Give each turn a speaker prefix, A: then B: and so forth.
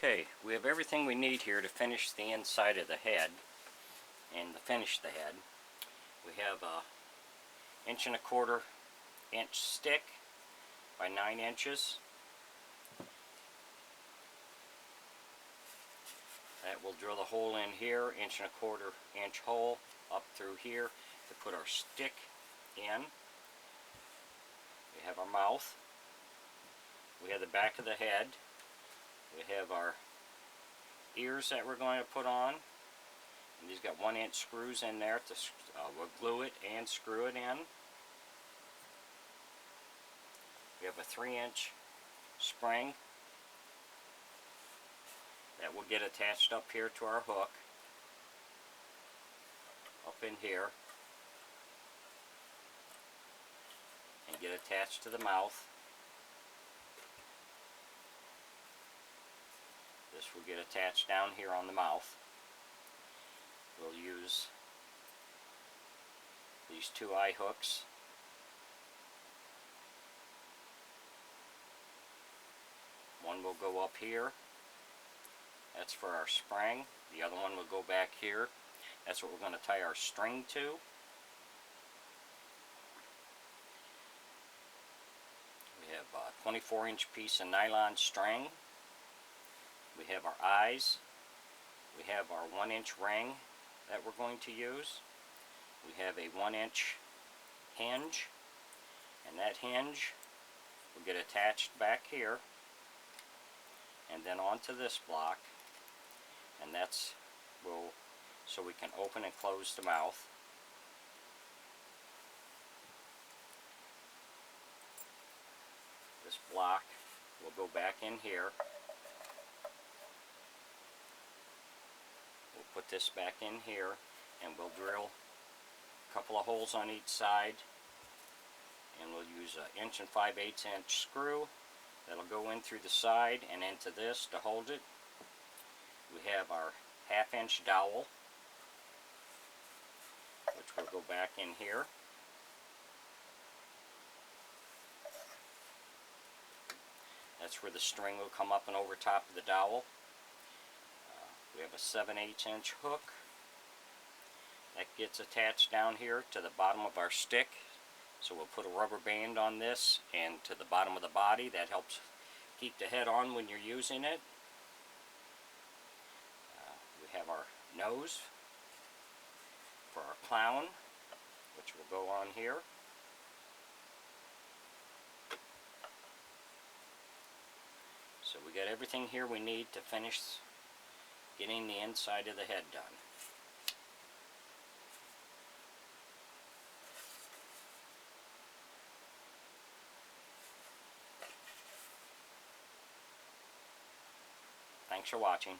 A: Okay, we have everything we need here to finish the inside of the head and to finish the head. We have a 1¼ inch stick by 9 inches. That will drill the hole in here, 1¼ inch hole up through here to put our stick in. We have our mouth. We have the back of the head. We have our ears that we're going to put on. And these got 1-inch screws in there to we'll glue it and screw it in. We have a 3-inch spring that will get attached up here to our hook, up in here, and get attached to the mouth. This will get attached down here on the mouth. We'll use these 2 eye hooks. One will go up here. That's for our spring. The other one will go back here. That's what we're going to tie our string to. We have a 24-inch piece of nylon string. We have our eyes. We have our 1-inch ring that we're going to use. We have a 1-inch hinge, and that hinge will get attached back here and then onto this block, and that's so we can open and close the mouth. This block will go back in here. We'll put this back in here, and we'll drill a couple of holes on each side, and we'll use an 1 5/8 inch screw that'll go in through the side and into this to hold it. We have our 1/2 inch dowel, which will go back in here. That's where the string will come up and over top of the dowel. We have a 7/8 inch hook that gets attached down here to the bottom of our stick. So we'll put a rubber band on this and to the bottom of the body. That helps keep the head on when you're using it. We have our nose for our clown, which will go on here. So we got everything here we need to finish getting the inside of the head done. Thanks for watching.